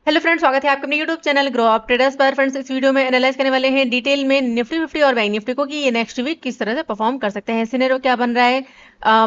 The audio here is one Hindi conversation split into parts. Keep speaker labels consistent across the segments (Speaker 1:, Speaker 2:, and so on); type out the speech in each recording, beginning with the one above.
Speaker 1: हेलो फ्रेंड्स, स्वागत है आपके अपने YouTube channel grow up traders पर। फ्रेंड्स, इस वीडियो में एनालाइज करने वाले हैं डिटेल में निफ्टी 50 और बैंक निफ्टी को कि ये नेक्स्ट वीक किस तरह से परफॉर्म कर सकते हैं। सिनेरियो क्या बन रहा है,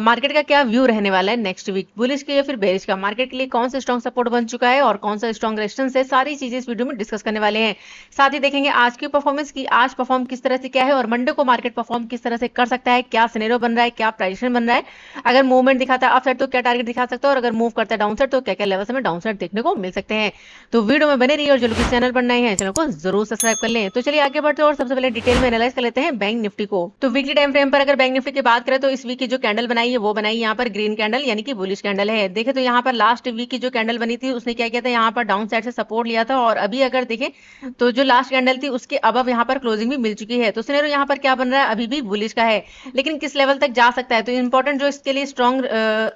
Speaker 1: मार्केट का क्या व्यू रहने वाला है नेक्स्ट वीक, बुलिश के या फिर बेरिश का, मार्केट के लिए कौन सा स्ट्रॉन्ग सपोर्ट बन चुका है और कौन सा स्ट्रॉन्ग रेजिस्टेंस है, सारी चीजें इस वीडियो में डिस्कस करने वाले हैं। साथ ही देखेंगे आज की परफॉर्मेंस की, आज परफॉर्म किस तरह से क्या है और मंडे को मार्केट परफॉर्म किस तरह से कर सकता है, क्या सिनेरियो बन रहा है, क्या प्राइजेशन बन रहा है। अगर मूवमेंट दिखाता है अपसाइड तो क्या टारगेट दिखा सकता है और अगर मूव करता है डाउन साइड तो क्या क्या लेवल में डाउन साइड देखने को मिल सकते हैं। तो वीडियो में बने रहिए और जो लोग इस चैनल पर नए हैं चैनल को जरूर सब्सक्राइब कर लें। तो चलिए आगे बढ़ते हैं और सबसे पहले डिटेल में एनालाइज कर लेते हैं बैंक निफ्टी को। तो वीकली टाइम फ्रेम पर अगर बैंक निफ्टी की बात करें तो इस वीक की जो कैंडल बनाई है वो बनाई यहाँ पर ग्रीन कैंडल यानी कि बुलिश कैंडल है। देखें तो यहाँ पर लास्ट वीक की जो कैंडल बनी थी उसने क्या किया था, यहाँ पर डाउन साइड से सपोर्ट लिया था और अभी अगर देखें तो जो लास्ट कैंडल थी उसके अब यहाँ पर क्लोजिंग भी मिल चुकी है। तो सिनेरियो यहाँ पर क्या बन रहा है, अभी भी बुलिश का है लेकिन किस लेवल तक जा सकता है। तो इंपॉर्टेंट जो इसके लिए स्ट्रॉन्ग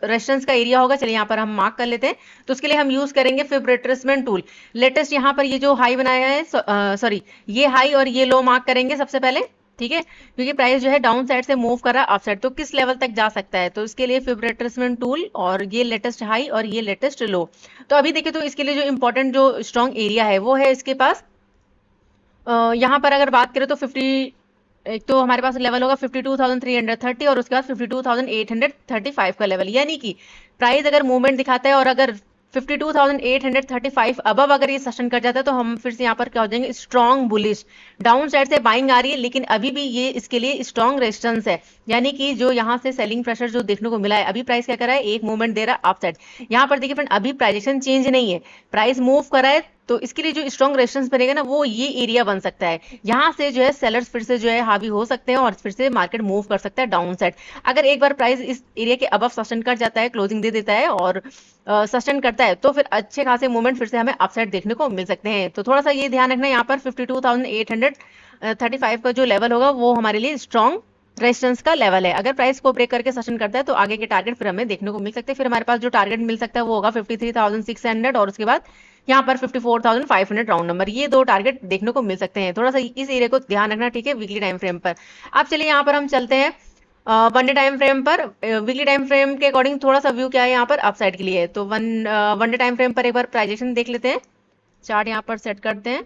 Speaker 1: रेजिस्टेंस का एरिया होगा, चलिए यहाँ पर हम मार्क कर लेते हैं। तो उसके लिए हम यूज करेंगे फिब रिट्रेसमेंट टूल। लेटेस्ट यहाँ पर ये जो हाई बनाया है, सॉरी ये हाई और ये लो मार्क करेंगे सबसे पहले, ठीक है, क्योंकि प्राइस जो है डाउन साइड से मूव कर रहा है अप साइड, तो किस लेवल तक जा सकता है। तो इसके लिए फिब रिट्रेसमेंट टूल और ये लेटेस्ट हाई और ये लेटेस्ट लो। तो अभी देखिए तो इसके लिए जो इंपॉर्टेंट जो स्ट्रॉन्ग एरिया है वो है इसके पास, यहाँ पर अगर बात करें तो 50, एक तो हमारे पास लेवल होगा 52,330 और उसके बाद 52,835 का लेवल, यानी कि प्राइस अगर मूवमेंट दिखाता है और अगर 52,835 अबव अगर ये सस्टेन कर जाता है तो हम फिर से यहाँ पर क्या हो जाएंगे, स्ट्रॉन्ग बुलिश। डाउन साइड से बाइंग आ रही है लेकिन अभी भी ये इसके लिए स्ट्रॉन्ग रेजिस्टेंस है, यानी कि जो यहाँ से सेलिंग प्रेशर जो देखने को मिला है, अभी प्राइस क्या कर रहा है, एक मूवमेंट दे रहा है अप साइड। यहाँ पर देखिए फ्रेंड, अभी प्राइजेशन चेंज नहीं है, प्राइस मूव कर रहा है, तो इसके लिए जो स्ट्रॉन्ग रेजिस्टेंस बनेगा ना वो ये एरिया बन सकता है। यहाँ से जो है सेलर्स फिर से जो है हावी हो सकते हैं और फिर से मार्केट मूव कर सकता है डाउन साइड। अगर एक बार प्राइस इस एरिया के अबव सस्टेन कर जाता है, क्लोजिंग दे देता है और सस्टेन करता है, तो फिर अच्छे खासे मूवमेंट फिर से हमें अपसाइड देखने को मिल सकते हैं। तो थोड़ा सा ये ध्यान रखना, यहाँ पर 52,835 का जो लेवल होगा वो हमारे लिए स्ट्रॉन्ग रेजिस्टेंस का लेवल है। अगर प्राइस को ब्रेक करके सेशन करता है तो आगे के टारगेट फिर हमें देखने को मिल सकते हैं। फिर हमारे पास जो टारगेट मिल सकता है वो होगा 53,600 और उसके बाद यहाँ पर 54,500 राउंड नंबर, ये दो टारगेट देखने को मिल सकते हैं। थोड़ा सा इस एरिया को ध्यान रखना, ठीक है, वीकली टाइम फ्रेम पर। अब चलिए यहाँ पर हम चलते हैं वन डे टाइम फ्रेम पर। वीकली टाइम फ्रेम के अकॉर्डिंग थोड़ा सा व्यू क्या है यहाँ पर अपसाइड के लिए। तो वन डे टाइम फ्रेम पर एक बार प्राइजेशन देख लेते हैं, चार्ट यहाँ पर सेट करते हैं।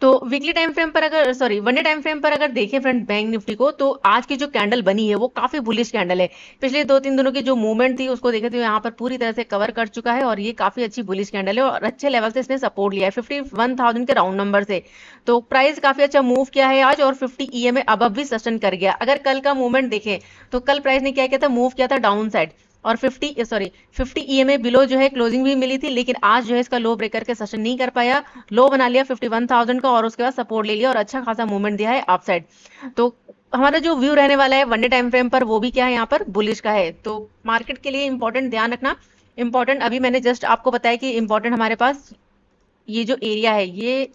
Speaker 1: तो वीकली टाइम फ्रेम पर अगर, sorry one day time frame पर अगर देखें फ्रेंड बैंक निफ्टी को, तो आज की जो कैंडल बनी है वो काफी बुलिश कैंडल है। पिछले 2-3 दिनों की जो मूवमेंट थी उसको देखे तो यहाँ पर पूरी तरह से कवर कर चुका है और ये काफी अच्छी बुलिश कैंडल है और अच्छे लेवल से इसने सपोर्ट लिया है 51,000 के राउंड नंबर से। तो प्राइस काफी अच्छा मूव किया है आज और 50 EMA अबव भी सस्टेन कर गया। अगर कल का मूवमेंट देखें तो कल प्राइस ने क्या किया था, मूव किया था डाउन साइड और 50 EMA बिलो जो है क्लोजिंग भी मिली थी, लेकिन आज जो है इसका लो ब्रेक करके सस्टेन नहीं कर पाया, लो बना लिया 51,000 का और उसके बाद सपोर्ट ले लिया और अच्छा खासा मूवमेंट दिया है अप साइड। तो हमारा जो व्यू रहने वाला है वन डे टाइम फ्रेम पर वो भी क्या है, यहाँ पर बुलिश का है। तो मार्केट के लिए इंपॉर्टेंट ध्यान रखना, इंपॉर्टेंट अभी मैंने जस्ट आपको बताया कि इंपॉर्टेंट हमारे पास ये जो एरिया है, ये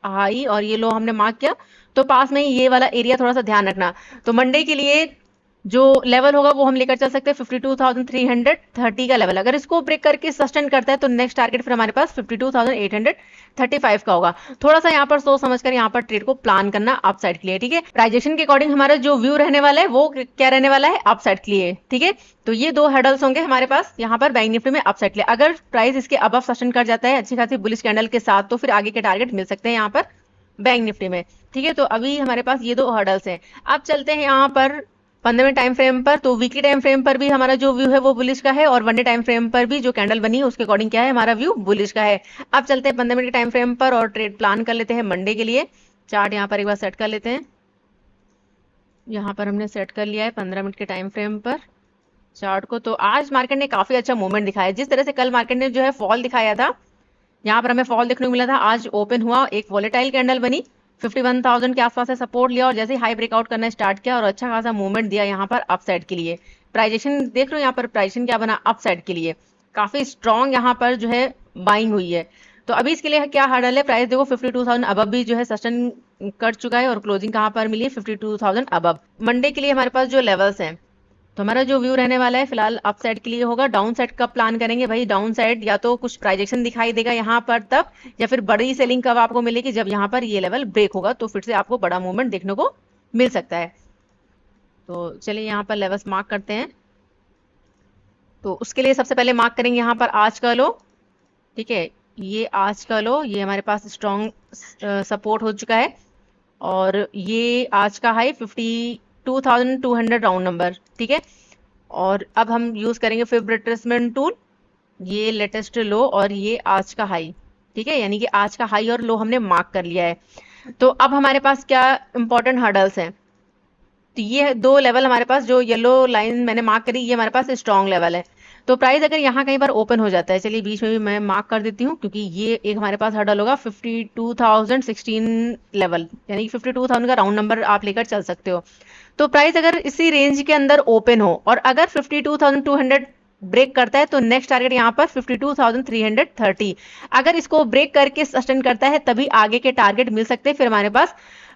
Speaker 1: हाई और ये लो हमने मार्क किया, तो पास में ही ये वाला एरिया थोड़ा सा ध्यान रखना। तो मंडे के लिए जो लेवल होगा वो हम लेकर चल सकते हैं 52,330 का लेवल। अगर इसको ब्रेक करके सस्टेन करता है तो नेक्स्ट टारगेट फिर हमारे पास 52,835 का होगा। थोड़ा सा यहाँ पर सोच समझकर यहाँ पर ट्रेड को प्लान करना अप साइड के लिए, ठीक है। प्राइजेशन के अकॉर्डिंग हमारा जो व्यू रहने वाला है वो क्या रहने वाला है, अप साइड के लिए, ठीक है। तो ये दो हेडल्स होंगे हमारे पास यहाँ पर बैंक निफ्टी में अप साइड के लिए। अगर प्राइस इसके अबव सस्टेन कर जाता है अच्छी खासी बुलिश कैंडल के साथ तो फिर आगे के टारगेट मिल सकते हैं यहाँ पर बैंक निफ्टी में, ठीक है। तो अभी हमारे पास ये दो हर्डल्स हैं। अब चलते हैं यहाँ पर 15 मिनट टाइम फ्रेम पर। तो वीकली टाइम फ्रेम पर भी हमारा जो व्यू है वो बुलिश का है और वन डे टाइम फ्रेम पर भी जो कैंडल बनी है उसके अकॉर्डिंग क्या है, हमारा व्यू बुलिश का है। अब चलते हैं 15 मिनट टाइम फ्रेम पर और ट्रेड प्लान कर लेते हैं मंडे के लिए। चार्ट यहाँ पर एक बार सेट कर लेते हैं, यहाँ पर हमने सेट कर लिया है 15 मिनट के टाइम फ्रेम पर चार्ट को। तो आज मार्केट ने काफी अच्छा मूवमेंट दिखाया, जिस तरह से कल मार्केट ने जो है फॉल दिखाया था, यहाँ पर हमें फॉल देखने को मिला था, आज ओपन हुआ, एक वॉलेटाइल कैंडल बनी, 51,000 के आसपास से सपोर्ट लिया और जैसे हाई ब्रेकआउट करना स्टार्ट किया और अच्छा खासा मूवमेंट दिया यहाँ पर अप साइड के लिए। प्राइजेशन देख लो, यहाँ पर प्राइजेशन क्या बना, अप साइड के लिए काफी स्ट्रॉन्ग यहाँ पर जो है बाइंग हुई है। तो अभी इसके लिए क्या हर्डल है, प्राइस देखो 52,000 अबव भी जो है सस्टेन कर चुका है और क्लोजिंग कहाँ पर मिली है, 52,000 अबव। मंडे के लिए हमारे पास जो लेवल्स हैं, तो हमारा जो व्यू रहने वाला है फिलहाल अप साइड के लिए होगा। डाउन साइड कब प्लान करेंगे भाई, डाउन साइड या तो कुछ प्राइजेक्शन दिखाई देगा यहाँ पर तब, या फिर बड़ी सेलिंग कब आपको मिलेगी, जब यहाँ पर ये लेवल ब्रेक होगा तो फिर से आपको बड़ा मूवमेंट देखने को मिल सकता है। तो चलिए यहाँ पर लेवल्स मार्क करते हैं। तो उसके लिए सबसे पहले मार्क करेंगे यहाँ पर आज का लो, ठीक है, ये आज का लो, ये हमारे पास स्ट्रॉन्ग सपोर्ट हो चुका है। और ये आज का हाई 52,200 राउंड नंबर, ठीक है। और अब हम यूज करेंगे फिब रिट्रेसमेंट टूल। ये लेटेस्ट लो और ये आज का हाई, ठीक है, यानी कि आज का हाई और लो हमने मार्क कर लिया है। तो अब हमारे पास क्या इंपॉर्टेंट हर्डल्स हैं। तो ये दो लेवल हमारे पास, जो येलो लाइन मैंने मार्क करी, ये हमारे पास स्ट्रॉन्ग लेवल है। तो प्राइस अगर यहाँ कहीं पर ओपन हो जाता है, चलिए बीच में भी मैं मार्क कर देती हूँ, क्योंकि ये एक हमारे पास हर्डल होगा 52,016 लेवल, यानी कि 52,000 का राउंड नंबर आप लेकर चल सकते हो। तो प्राइस अगर इसी रेंज के अंदर ओपन हो और अगर 52,200 ब्रेक करता है, तो नेक्स्ट टारगेट यहाँ पर 52,330। अगर इसको ब्रेक करके सस्टेन करता है, तभी आगे के टारगेट मिल सकते हैं। फिर हमारे पास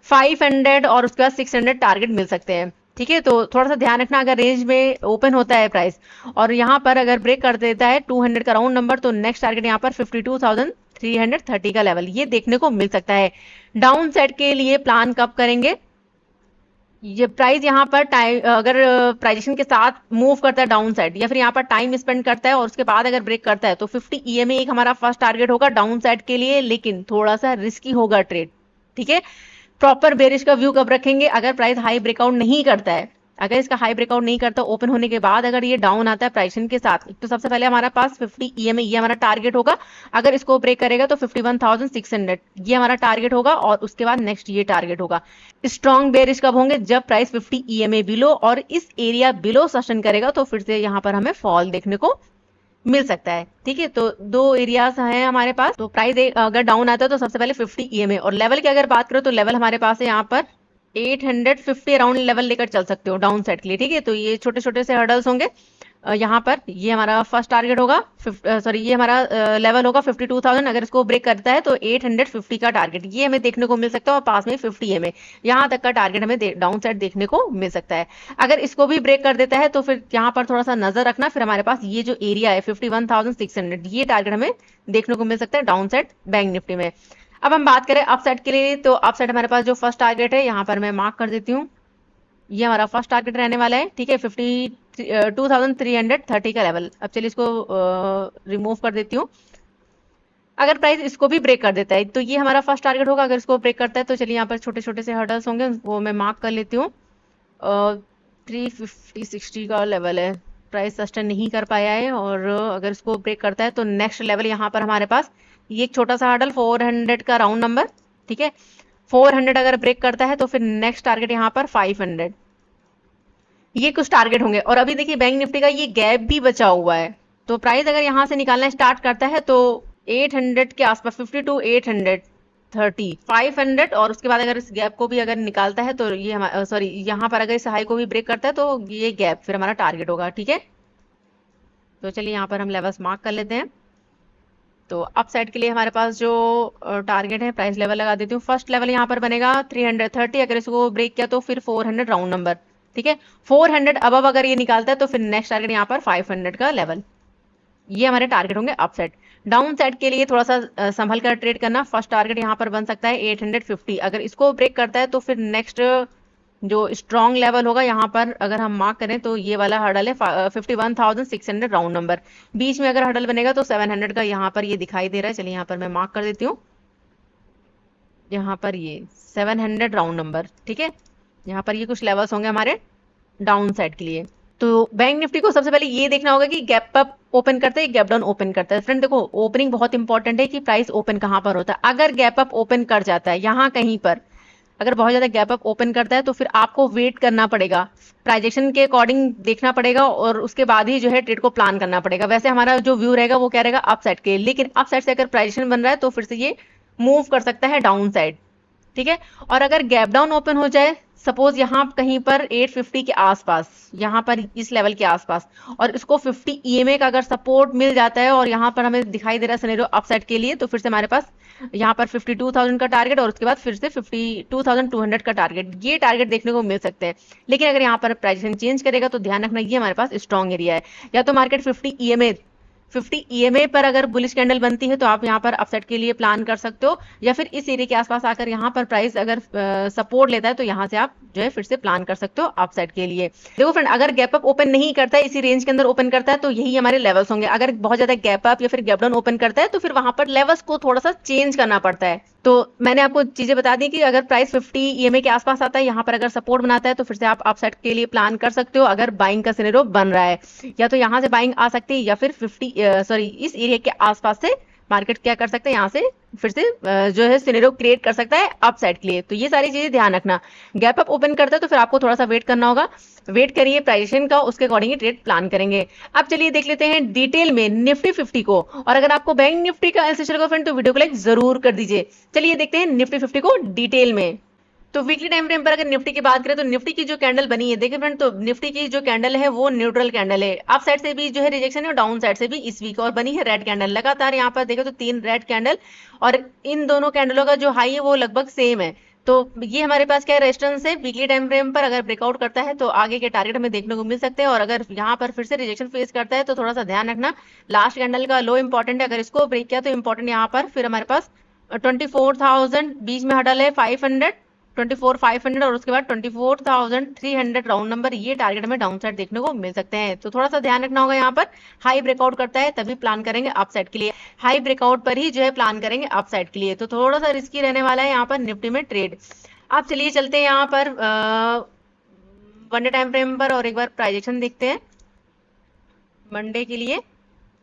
Speaker 1: 500 और उसके बाद 600 टारगेट मिल सकते हैं, ठीक है। तो थोड़ा सा ध्यान रखना, अगर रेंज में ओपन होता है प्राइस और यहाँ पर अगर ब्रेक कर देता है 200 का राउंड नंबर, तो नेक्स्ट टारगेट यहाँ पर 52,330 का लेवल ये देखने को मिल सकता है। डाउन साइड के लिए प्लान कब करेंगे, ये प्राइस यहाँ पर टाइम अगर प्राइजेशन के साथ मूव करता है डाउन साइड, या फिर यहाँ पर टाइम स्पेंड करता है और उसके बाद अगर ब्रेक करता है, तो 50 ईएमए एक हमारा फर्स्ट टारगेट होगा डाउन साइड के लिए, लेकिन थोड़ा सा रिस्की होगा ट्रेड, ठीक है। प्रॉपर बेरिश का व्यू कब रखेंगे, अगर प्राइस हाई ब्रेकआउट नहीं करता है, अगर इसका हाई ब्रेकआउट नहीं करता ओपन होने के बाद अगर ये डाउन आता है प्राइसन के साथ, तो सबसे पहले हमारा पास 50 ईएमए ये हमारा टारगेट होगा। अगर इसको ब्रेक करेगा तो 51,600 ये हमारा टारगेट होगा, और उसके बाद नेक्स्ट ये टारगेट होगा। स्ट्रॉन्ग बेरिश कब होंगे, जब प्राइस 50 ईएमए बिलो और इस एरिया बिलो सस्टेन करेगा, तो फिर से यहाँ पर हमें फॉल देखने को मिल सकता है, ठीक है। तो दो एरियाज हैं हमारे पास। तो प्राइस अगर डाउन आता है तो सबसे पहले 50 ईएमए, और लेवल की अगर बात करो तो लेवल हमारे पास है यहाँ पर 850 अराउंड लेवल लेकर चल सकते हो डाउन साइड के लिए, ठीक है। तो ये छोटे छोटे से हर्डल्स होंगे। यहाँ पर ये हमारा फर्स्ट टारगेट होगा, सॉरी ये हमारा लेवल होगा 52,000। अगर इसको ब्रेक करता है तो 850 का टारगेट ये हमें देखने को मिल सकता है, और पास में 50 एमए यहाँ तक का टारगेट हमें डाउन साइड देखने को मिल सकता है। अगर इसको भी ब्रेक कर देता है तो फिर यहाँ पर थोड़ा सा नजर रखना, फिर हमारे पास ये जो एरिया है 51,600 ये टारगेट हमें देखने को मिल सकता है डाउन साइड बैंक निफ्टी में। अब हम बात करें अप साइड के लिए, तो अप साइड हमारे पास जो फर्स्ट टारगेट है यहाँ पर मैं मार्क कर देती हूँ, ये हमारा फर्स्ट टारगेट रहने वाला है, ठीक है, 52,330 का लेवल। अब चलिए इसको रिमूव कर देती हूँ। अगर प्राइस इसको भी ब्रेक कर देता है तो ये हमारा फर्स्ट टारगेट होगा। अगर इसको ब्रेक करता है तो चलिए यहाँ पर छोटे छोटे से हर्डल्स होंगे, वो मैं मार्क कर लेती हूँ। 350-60 का लेवल है, प्राइस सस्टेन नहीं कर पाया है, और अगर इसको ब्रेक करता है तो नेक्स्ट लेवल यहाँ पर हमारे पास ये एक छोटा सा हर्डल 400 का राउंड नंबर, ठीक है। 400 अगर ब्रेक करता है तो फिर नेक्स्ट टारगेट यहाँ पर 500, ये कुछ टारगेट होंगे। और अभी देखिए बैंक निफ्टी का ये गैप भी बचा हुआ है, तो प्राइस अगर यहाँ से निकालना स्टार्ट करता है तो 800 के आसपास 52,830 500, और उसके बाद अगर इस गैप को भी अगर निकालता है तो ये सॉरी यहाँ पर अगर इस हाई को भी ब्रेक करता है तो ये गैप फिर हमारा टारगेट होगा, ठीक है। तो चलिए यहाँ पर हम लेवल्स मार्क कर लेते हैं। तो अप साइड के लिए हमारे पास जो टारगेट है, प्राइस लेवल लगा देती हूँ। फर्स्ट लेवल यहाँ पर बनेगा 330, अगर इसको ब्रेक किया तो फिर 400 राउंड नंबर, ठीक है। 400 अबव अगर ये निकालता है तो फिर नेक्स्ट टारगेट यहाँ पर 500 का लेवल, ये हमारे टारगेट होंगे अप साइड। डाउन साइड के लिए थोड़ा सा संभल कर ट्रेड करना। फर्स्ट टारगेट यहाँ पर बन सकता है 850, अगर इसको ब्रेक करता है तो फिर नेक्स्ट जो स्ट्रॉन्ग लेवल होगा यहाँ पर अगर हम मार्क करें तो ये वाला हर्डल है 51,600 राउंड नंबर। बीच में अगर हर्डल बनेगा तो 700 का यहाँ पर ये दिखाई दे रहा है, चलिए यहाँ पर मैं मार्क कर देती हूँ। यहाँ पर ये 700 राउंड नंबर, ठीक है। यहाँ पर ये कुछ लेवल्स होंगे हमारे डाउन साइड के लिए। तो बैंक निफ्टी को सबसे पहले ये देखना होगा कि गैप अप ओपन करता है, गैप डाउन ओपन करता है। फ्रेंड देखो, ओपनिंग बहुत इंपॉर्टेंट है कि प्राइस ओपन कहाँ पर होता है। अगर गैप अप ओपन कर जाता है यहाँ कहीं पर, अगर बहुत ज्यादा गैप अप ओपन करता है तो फिर आपको वेट करना पड़ेगा, प्राइजेक्शन के अकॉर्डिंग देखना पड़ेगा, और उसके बाद ही जो है ट्रेड को प्लान करना पड़ेगा। वैसे हमारा जो व्यू रहेगा वो क्या रहेगा, अप साइड के, लेकिन अप साइड से अगर प्राइजेक्शन बन रहा है तो फिर से ये मूव कर सकता है डाउन साइड, ठीक है। और अगर गैप डाउन ओपन हो जाए, सपोज यहाँ कहीं पर 850 के आसपास, यहाँ पर इस लेवल के आसपास, और इसको 50 ईएमए का अगर सपोर्ट मिल जाता है और यहाँ पर हमें दिखाई दे रहा है सिनेरियो अपसाइड के लिए, तो फिर से हमारे पास यहाँ पर 52,000 का टारगेट और उसके बाद फिर से 52,200 का टारगेट, ये टारगेट देखने को मिल सकते हैं। लेकिन अगर यहाँ पर प्राइसिंग चेंज करेगा तो ध्यान रखना ये हमारे पास स्ट्रॉन्ग एरिया है, या तो मार्केट 50 ईएमए 50 ईएमए पर अगर बुलिश कैंडल बनती है तो आप यहाँ पर अपसाइड के लिए प्लान कर सकते हो, या फिर इस एरिया के आसपास आकर यहाँ पर प्राइस अगर सपोर्ट लेता है तो यहाँ से आप जो है फिर से प्लान कर सकते हो अपसाइड के लिए। देखो फ्रेंड, अगर गैप अप ओपन नहीं करता है, इसी रेंज के अंदर ओपन करता है तो यही हमारे लेवल्स होंगे। अगर बहुत ज्यादा गैप अप या फिर गैप डाउन ओपन करता है तो फिर वहां पर लेवल्स को थोड़ा सा चेंज करना पड़ता है। तो मैंने आपको चीजें बता दी कि अगर प्राइस 50 ईएमए के आसपास आता है, यहाँ पर अगर सपोर्ट बनाता है तो फिर से आप अपसाइड के लिए प्लान कर सकते हो अगर बाइंग का सिनेरियो बन रहा है। या तो यहाँ से बाइंग आ सकती है या फिर इस एरिया के आसपास से मार्केट क्या कर सकते हैं, यहाँ से फिर से जो है सिनेरियो क्रिएट कर सकता है अपसाइड के लिए। तो ये सारी चीजें ध्यान रखना। गैप अप ओपन करता है तो फिर आपको थोड़ा सा वेट करना होगा, वेट करिए प्राइजेशन का, उसके अकॉर्डिंग ट्रेड प्लान करेंगे। अब चलिए देख लेते हैं डिटेल में निफ्टी 50 को। और अगर आपको बैंक निफ्टी का एनालिसिस लगा फ्रेंड तो वीडियो को लाइक जरूर कर दीजिए। चलिए देखते हैं निफ्टी 50 को डिटेल में। तो वीकली टाइम फ्रेम पर अगर निफ्टी की बात करें तो निफ्टी की जो कैंडल बनी है, देखिए फ्रेंड, तो निफ्टी की जो कैंडल है वो न्यूट्रल कैंडल है। अप साइड से भी जो है रिजेक्शन है और डाउन साइड से भी इस वीक और बनी है रेड कैंडल। लगातार यहाँ पर देखें तो 3 रेड कैंडल, और इन दोनों कैंडलों का जो हाई है वो लगभग सेम है। तो ये हमारे पास क्या है, रेजिस्टेंस है। वीकली टाइम फ्रेम पर अगर ब्रेकआउट करता है तो आगे के टारगेट हमें देखने को मिल सकते हैं, और अगर यहाँ पर फिर से रिजेक्शन फेस करता है तो थोड़ा सा ध्यान रखना। लास्ट कैंडल का लो इंपॉर्टेंट है, अगर इसको ब्रेक किया तो इंपॉर्टेंट यहाँ पर फिर हमारे पास 24,000 बीच में हडल है, 500 24,500 और उसके बाद 24,300 राउंड नंबर, ये टारगेट हमें डाउन साइड देखने को मिल सकते हैं। तो थोड़ा सा ध्यान रखना होगा, यहाँ पर हाई ब्रेकआउट करता है तभी प्लान करेंगे अप साइड के लिए। हाई ब्रेकआउट पर ही जो है प्लान करेंगे अप साइड के लिए। तो थोड़ा सा रिस्की रहने वाला है यहाँ पर निफ्टी में ट्रेड। अब चलिए चलते हैं यहाँ पर वन डे टाइम फ्रेम पर और एक बार प्राइजेक्शन देखते हैं मंडे के लिए।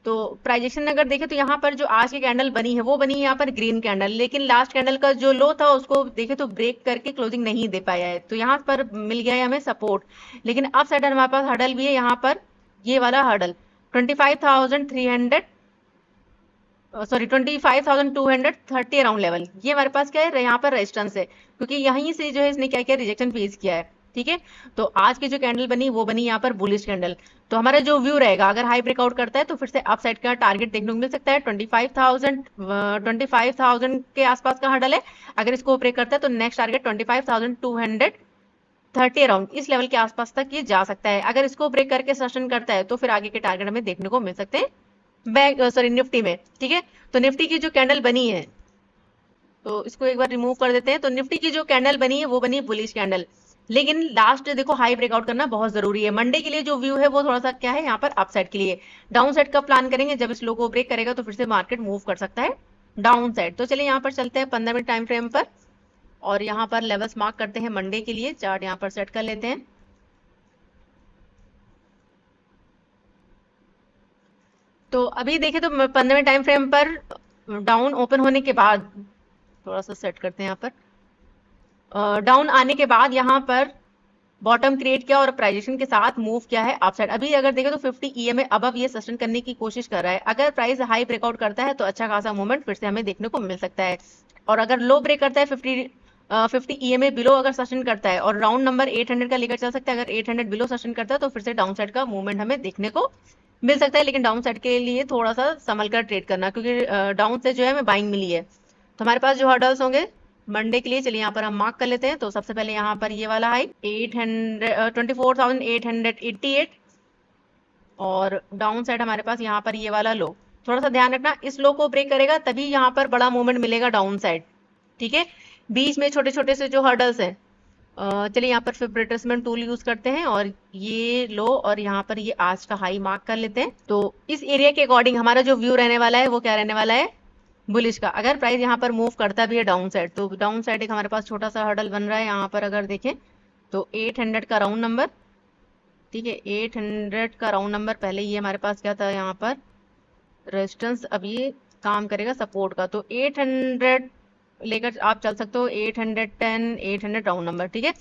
Speaker 1: तो प्राइजेक्शन अगर देखें तो यहाँ पर जो आज की कैंडल बनी है वो बनी है यहाँ पर ग्रीन कैंडल, लेकिन लास्ट कैंडल का जो लो था उसको देखें तो ब्रेक करके क्लोजिंग नहीं दे पाया है। तो यहाँ पर मिल गया है हमें सपोर्ट, लेकिन अप साइड हमारे पास हर्डल भी है यहाँ पर, ये वाला हर्डल 25,230 अराउंड लेवल, ये हमारे पास क्या है यहाँ पर रेजिस्टेंस है, क्योंकि यहीं से जो है इसने क्या किया, रिजेक्शन फेस किया है। ठीक है, तो आज की जो कैंडल बनी वो बनी यहाँ पर बुलिश कैंडल। तो हमारा जो व्यू रहेगा, अगर हाई ब्रेकआउट करता है तो फिर से अप साइड का टारगेट देखने को मिल सकता है। 25,000 के आसपास का हर्डल है। अगर इसको ब्रेक करता है तो नेक्स्ट टारगेट 25,230 अराउंड, इस लेवल के आसपास तक ये जा सकता है। अगर इसको ब्रेक करके सस्टेन करता है तो फिर आगे के टारगेट हमें देखने को मिल सकते हैं निफ्टी में। ठीक है, तो निफ्टी की जो कैंडल बनी है तो इसको एक बार रिमूव कर देते हैं। तो निफ्टी की जो कैंडल बनी है वो बनी बुलिश कैंडल, लेकिन लास्ट देखो हाई ब्रेकआउट करना बहुत जरूरी है। मंडे के लिए जो व्यू है वो थोड़ा सा क्या है यहाँ पर अपसाइड के लिए। डाउन साइड का प्लान करेंगे, जब इस लो को ब्रेक करेगा तो फिर से मार्केट मूव कर सकता है डाउन साइड। तो चलिए यहाँ पर चलते हैं 15 मिनट टाइम फ्रेम पर और यहाँ पर लेवल्स मार्क करते हैं मंडे के लिए। चार्ट यहाँ पर सेट कर लेते हैं। तो अभी देखें तो 15 मिनट टाइम फ्रेम पर डाउन ओपन होने के बाद, थोड़ा सा सेट करते हैं यहाँ पर, डाउन आने के बाद यहाँ पर बॉटम क्रिएट किया और प्राइजेशन के साथ मूव किया है अपसाइड। अभी अगर देखें तो 50 ईएमए अबव ये सस्टेन करने की कोशिश कर रहा है। अगर प्राइस हाई ब्रेकआउट करता है तो अच्छा खासा मूवमेंट फिर से हमें देखने को मिल सकता है, और अगर लो ब्रेक करता है 50 ईएमए बिलो अगर सस्टेन करता है और राउंड नंबर 800 का लेकर चल सकता है। अगर 800 बिलो सस्टेन करता है तो फिर से डाउन साइड का मूवमेंट हमें देखने को मिल सकता है, लेकिन डाउन साइड के लिए थोड़ा सा संभल कर ट्रेड करना, क्योंकि डाउन से जो है हमें बाइंग मिली है। तो हमारे पास जो हर्डल्स होंगे मंडे के लिए, चलिए यहाँ पर हम मार्क कर लेते हैं। तो सबसे पहले यहाँ पर ये वाला हाई 24,888 और डाउन साइड हमारे पास यहाँ पर ये वाला लो। थोड़ा सा ध्यान रखना, इस लो को ब्रेक करेगा तभी यहाँ पर बड़ा मूवमेंट मिलेगा डाउन साइड। ठीक है, बीच में छोटे छोटे से जो हर्डल्स हैं, चलिए यहाँ पर फिर रिट्रेसमेंट टूल यूज करते हैं और ये लो और यहाँ पर ये आज का हाई मार्क कर लेते हैं। तो इस एरिया के अकॉर्डिंग हमारा जो व्यू रहने वाला है वो क्या रहने वाला है, बुलिश का। अगर प्राइस यहाँ पर मूव करता भी है डाउन साइड तो डाउन साइड एक हमारे पास छोटा सा हर्डल बन रहा है यहाँ पर, अगर देखें तो 800 का राउंड नंबर। ठीक है, 800 का राउंड नंबर, पहले ये हमारे पास क्या था यहाँ पर रेजिस्टेंस, अब ये काम करेगा सपोर्ट का। तो 800 लेकर आप चल सकते हो, 810 800 राउंड नंबर। ठीक है,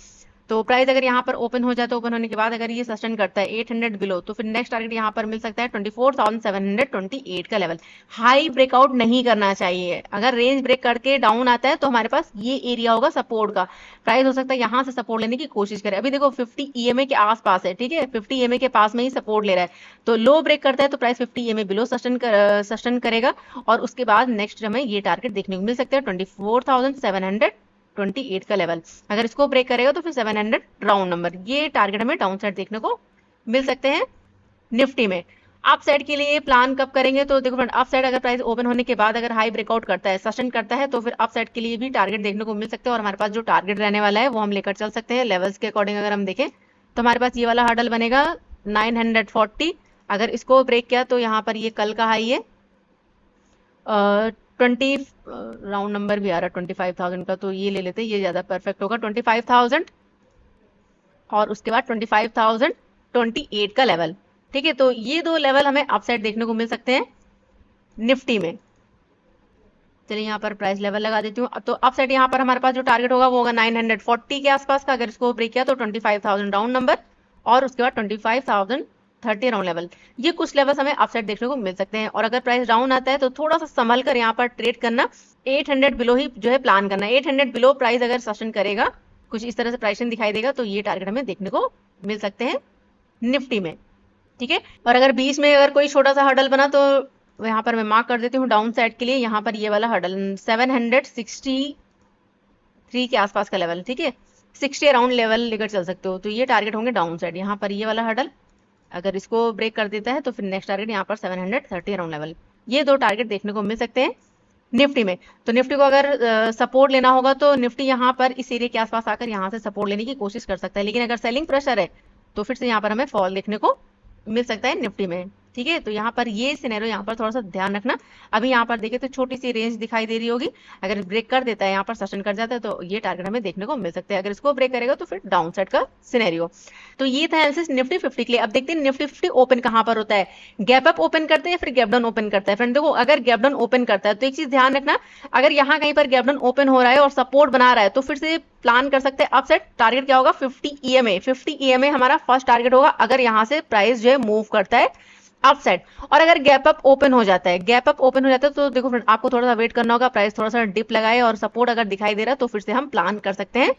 Speaker 1: तो प्राइस अगर यहाँ पर ओपन हो जाए तो ओपन होने के बाद अगर ये सस्टेन करता है 800 बिलो तो फिर नेक्स्ट टारगेट यहाँ पर मिल सकता है 24,728 का लेवल। हाई ब्रेकआउट नहीं करना चाहिए। अगर रेंज ब्रेक करके डाउन आता है तो हमारे पास ये एरिया होगा सपोर्ट का। प्राइस हो सकता है यहाँ से सपोर्ट लेने की कोशिश करे। अभी देखो 50 ईएमए के आसपास है। ठीक है, 50 ईएमए के पास में ही सपोर्ट ले रहा है। तो लो ब्रेक करता है तो प्राइस 50 ईएमए बिलो सस्टेन करेगा और उसके बाद नेक्स्ट हमें ये टारगेट देखने को मिल सकता है 24,728 का लेवल। अगर इसको ब्रेक करेगा तो फिर 700 राउंड नंबर, ये टारगेट हमें डाउन साइड देखने को मिल सकते हैं निफ्टी में। अप साइड के लिए प्लान कब करेंगे, तो देखो फ्रेंड अप साइड अगर प्राइस ओपन होने के बाद अगर हाई ब्रेकआउट करता है, सस्टेन करता है, तो फिर अप साइड के लिए भी टारगेट देखने को मिल सकते हैं। और हमारे पास जो टारगेट रहने वाला है वो हम लेकर चल सकते हैं लेवल्स के अकॉर्डिंग। अगर हम देखें तो हमारे पास ये वाला हर्डल बनेगा 940, अगर इसको ब्रेक किया तो यहाँ पर ये कल का हाई है 20 राउंड नंबर भी आ रहा है 25,000 का, तो ये ले लेते हैं, ये ज्यादा परफेक्ट होगा 25,000 और उसके बाद 25,028 का लेवल। ठीक है, तो ये दो लेवल हमें अपसाइड देखने को मिल सकते हैं निफ्टी में। चलिए यहाँ पर प्राइस लेवल लगा देती हूँ। तो अपसाइड यहाँ पर हमारे पास जो टारगेट होगा वो होगा 940 के आसपास का, अगर इसको ब्रेक किया तो 25,000 राउंड नंबर और उसके बाद 25,030 राउंड लेवल। ये कुछ लेवल्स हमें अपसाइड देखने को मिल सकते हैं। और अगर प्राइस डाउन आता है तो थोड़ा सा संभल कर यहाँ पर ट्रेड करना, 800 बिलो ही जो है प्लान करना। 800 बिलो प्राइस अगर सस्टेन करेगा, कुछ इस तरह से प्राइसिंग दिखाई देगा, तो ये टारगेट हमें देखने को मिल सकते हैं निफ्टी में। ठीक है, और अगर बीच में अगर कोई छोटा सा हर्डल बना तो यहाँ पर मैं मार्क कर देती हूँ डाउन साइड के लिए। यहाँ पर ये वाला हर्डल 763 के आसपास का लेवल, ठीक है, 60 अराउंड लेवल लेकर चल सकते हो, तो ये टारगेट होंगे डाउन साइड। यहाँ पर ये वाला हर्डल अगर इसको ब्रेक कर देता है तो फिर नेक्स्ट टारगेट यहाँ पर 730 अराउंड लेवल। ये दो टारगेट देखने को मिल सकते हैं निफ्टी में। तो निफ्टी को अगर सपोर्ट लेना होगा तो निफ्टी यहाँ पर इस एरिया के आसपास आकर यहाँ से सपोर्ट लेने की कोशिश कर सकता है, लेकिन अगर सेलिंग प्रेशर है तो फिर से यहाँ पर हमें फॉल देखने को मिल सकता है निफ्टी में। ठीक है, तो यहाँ पर ये सिनेरियो यहाँ पर थोड़ा सा ध्यान रखना। अभी यहाँ पर देखें तो छोटी सी रेंज दिखाई दे रही होगी, अगर ब्रेक कर देता है यहाँ पर सस्टेन कर जाता है तो ये टारगेट हमें देखने को मिल सकते हैं। अगर इसको ब्रेक करेगा तो फिर डाउन साइड का सिनेरियो। तो ये था एनालिसिस निफ्टी 50 के लिए। अब देखते हैं निफ्टी 50 ओपन कहाँ पर होता है, गैप अप ओपन करते हैं फिर गैप डाउन ओपन करता है। फ्रेंड देखो अगर गैप डाउन ओपन करता है तो एक चीज ध्यान रखना, अगर यहाँ कहीं पर गैप डाउन ओपन हो रहा है और सपोर्ट बना रहा है तो फिर से प्लान कर सकते हैं अपसाइड। टारगेट क्या होगा 50 EMA, 50 EMA हमारा फर्स्ट टारगेट होगा अगर यहाँ से प्राइस जो है मूव करता है अपसाइड। और अगर गैप अप ओपन हो जाता है, गैप अप ओपन हो जाता है तो देखो फ्रेंड आपको थोड़ा सा वेट करना होगा, प्राइस थोड़ा सा डिप लगाए और सपोर्ट अगर दिखाई दे रहा है तो फिर से हम प्लान कर सकते हैं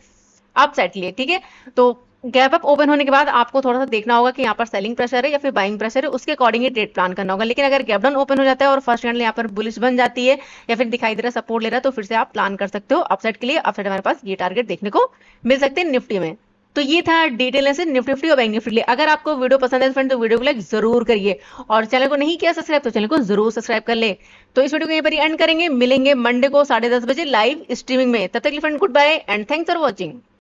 Speaker 1: अपसाइड के लिए। ठीक है, तो गैप अप ओपन होने के बाद आपको थोड़ा सा देखना होगा कि यहाँ पर सेलिंग प्रेशर है या फिर बाइंग प्रेशर है, उसके अकॉर्डिंग ही ट्रेड प्लान करना होगा। लेकिन अगर गैप डाउन ओपन हो जाता है और फर्स्ट कैंडल यहाँ पर बुलिश बन जाती है या फिर दिखाई दे रहा है सपोर्ट ले रहा है तो फिर से आप प्लान कर सकते हो अपसाइड के लिए। अपसाइड हमारे पास ये टारगेट देखने को मिल सकते हैं निफ्टी में। तो ये था डिटेल से निफ्टी और बैंक निफ्टी के लिए। अगर आपको वीडियो पसंद है फ्रेंड तो वीडियो को लाइक जरूर करिए और चैनल को नहीं किया सब्सक्राइब तो चैनल को जरूर सब्सक्राइब कर ले। तो इस वीडियो को यहीं पर एंड करेंगे, मिलेंगे मंडे को 10:30 बजे लाइव स्ट्रीमिंग में। तब तक के लिए friend goodbye and thanks for watching.